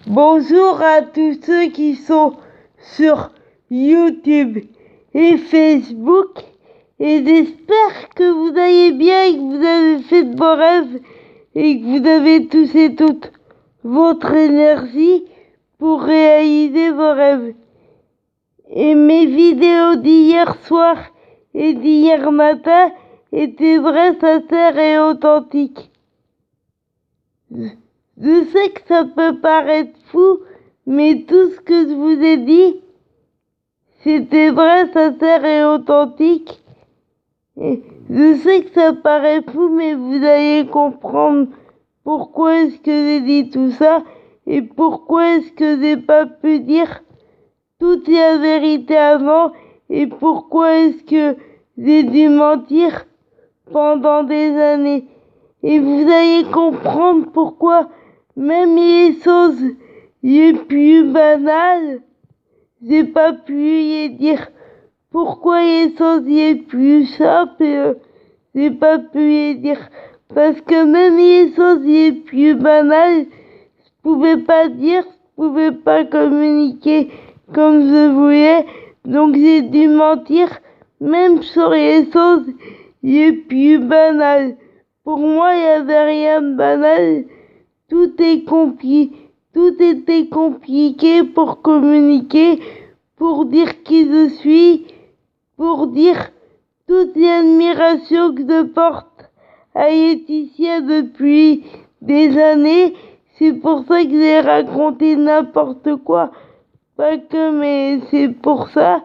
Bonjour à tous ceux qui sont sur YouTube et Facebook, et j'espère que vous allez bien et que vous avez fait de beaux rêves et que vous avez tous et toute votre énergie pour réaliser vos rêves. Et mes vidéos d'hier soir et d'hier matin étaient vraies, sincères et authentiques. Je sais que ça peut paraître fou, mais tout ce que je vous ai dit, c'était vrai, sincère et authentique. Et je sais que ça paraît fou, mais vous allez comprendre pourquoi est-ce que j'ai dit tout ça et pourquoi est-ce que j'ai pas pu dire toute la vérité avant et pourquoi est-ce que j'ai dû mentir pendant des années. Et vous allez comprendre pourquoi même les choses les plus banales, j'ai pas pu les dire. Pourquoi les choses les plus simples, j'ai pas pu les dire. Parce que même les choses les plus banales, je pouvais pas dire, je pouvais pas communiquer comme je voulais. Donc j'ai dû mentir, même sur les choses les plus banales. Pour moi, il n'y avait rien de banal. Tout était compliqué pour communiquer, pour dire qui je suis, pour dire toute l'admiration que je porte à Laetitia depuis des années. C'est pour ça que j'ai raconté n'importe quoi. Pas que, mais c'est pour ça.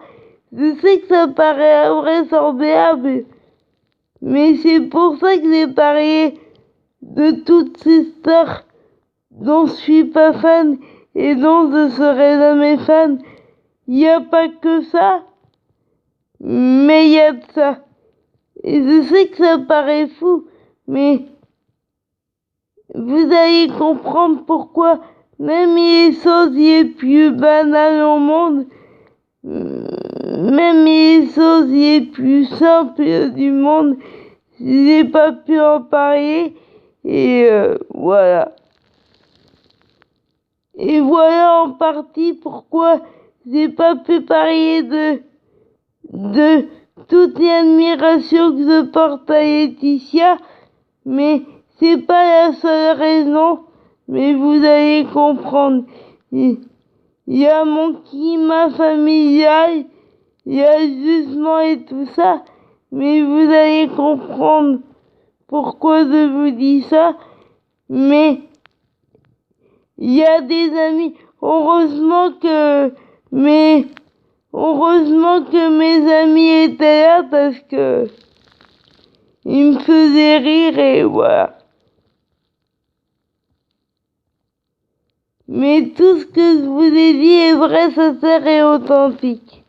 Je sais que ça paraît invraisemblable, mais c'est pour ça que j'ai parlé de toutes ces stars dont je suis pas fan et dont je serai jamais fan. Il n'y a pas que ça, mais il y a de ça. Et je sais que ça paraît fou, mais vous allez comprendre pourquoi même les choses les plus banales au monde, même les choses les plus simples du monde, j'ai pas pu en parler. Et voilà. Et voilà en partie pourquoi j'ai pas pu parler de toute l'admiration que je porte à Laetitia, mais c'est pas la seule raison, mais vous allez comprendre. Il y a mon climat familial, il y a le jugement et tout ça, mais vous allez comprendre pourquoi je vous dis ça, mais il y a des amis, heureusement que mes amis étaient là parce que ils me faisaient rire et voilà. Mais tout ce que je vous ai dit est vrai, sincère et authentique.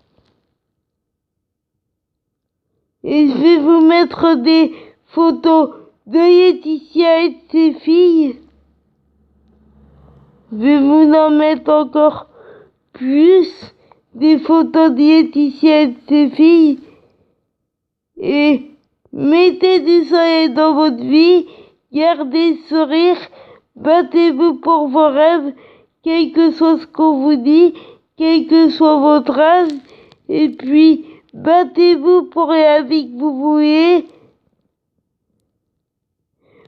Et je vais vous mettre des photos de Laetitia et de ses filles. Je vais vous en mettre encore plus, des photos de Laetitia et de ses filles. Et mettez du soleil dans votre vie, gardez le sourire, battez-vous pour vos rêves, quel que soit ce qu'on vous dit, quel que soit votre âge, et puis battez-vous pour la vie que vous voulez.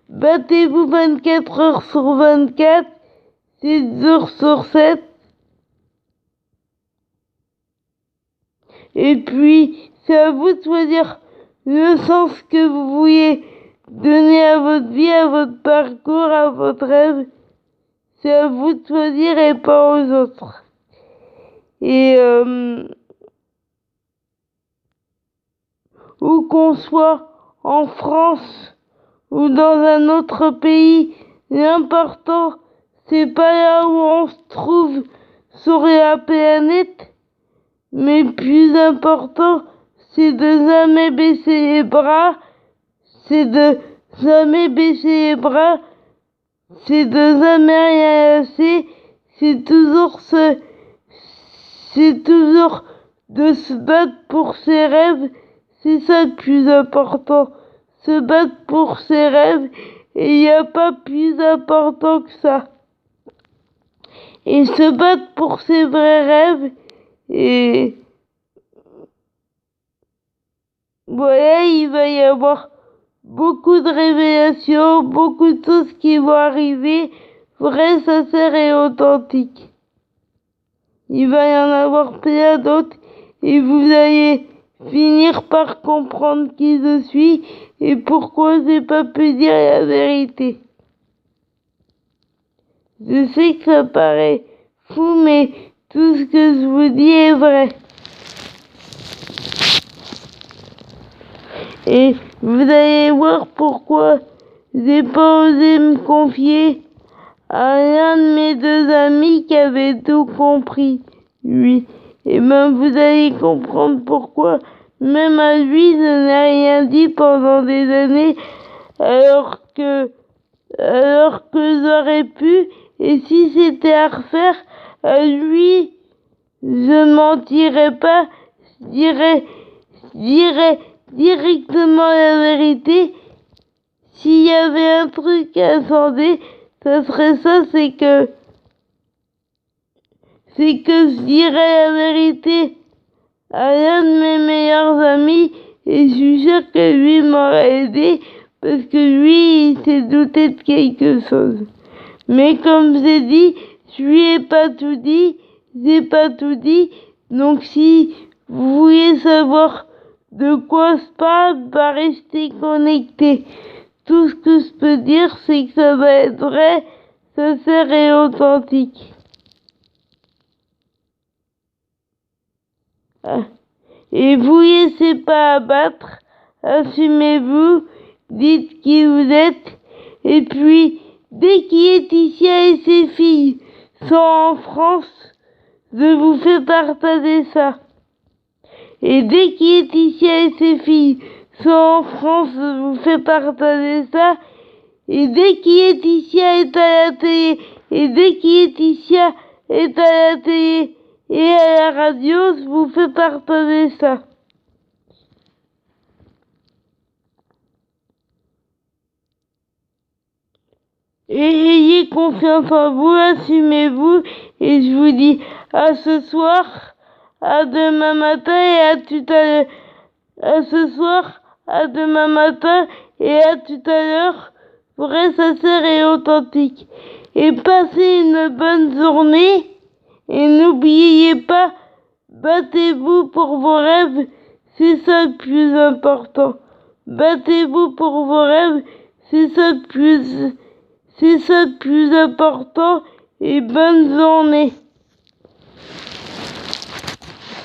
Battez-vous 24 heures sur 24, 7 jours sur 7. Et puis, c'est à vous de choisir le sens que vous voulez donner à votre vie, à votre parcours, à votre rêve. C'est à vous de choisir et pas aux autres. Et où qu'on soit, en France ou dans un autre pays, l'important, c'est pas là où on se trouve sur la planète, mais plus important, c'est de jamais baisser les bras, c'est de jamais baisser les bras, c'est de jamais rien lâcher, c'est toujours de se battre pour ses rêves, c'est ça le plus important, se battre pour ses rêves, et il n'y a pas plus important que ça. et se battre pour ses vrais rêves. Et voilà, il va y avoir beaucoup de révélations, beaucoup de choses qui vont arriver, vraies, sincères et authentiques. Il va y en avoir plein d'autres et vous allez finir par comprendre qui je suis et pourquoi j'ai pas pu dire la vérité. Je sais que ça paraît fou, mais tout ce que je vous dis est vrai. Et vous allez voir pourquoi j'ai pas osé me confier à l'un de mes deux amis qui avait tout compris, lui. Et ben vous allez comprendre pourquoi même à lui je n'ai rien dit pendant des années alors que j'aurais pu, et si c'était à refaire, à lui je mentirais pas, je dirais directement la vérité. S'il y avait un truc à sonder, ça serait ça, c'est que je dirais la vérité à l'un de mes meilleurs amis et je suis sûr que lui m'aurait aidé parce que lui, il s'est douté de quelque chose. Mais comme j'ai dit, je lui ai pas tout dit, j'ai pas tout dit, donc si vous voulez savoir de quoi je parle, bah restez connectés. Tout ce que je peux dire, c'est que ça va être vrai, sincère et authentique. Et vous laissez pas abattre, assumez-vous, dites qui vous êtes, et puis dès qu'Laetitia et ses filles sont en France, je vous fais partager ça. Et dès qu'Laetitia et ses filles sont en France, je vous fais partager ça. Et dès qu'Laetitia est à la télé, et dès qu'Laetitia est à la télé et à la radio, je vous fais partager ça. Et ayez confiance en vous, assumez-vous, et je vous dis à ce soir, à demain matin et à tout à l'heure. À ce soir, à demain matin et à tout à l'heure, vrai, sincère et authentique. Et passez une bonne journée et n'oubliez pas, battez-vous pour vos rêves, c'est ça le plus important. Battez-vous pour vos rêves, c'est ça le plus important et bonne journée.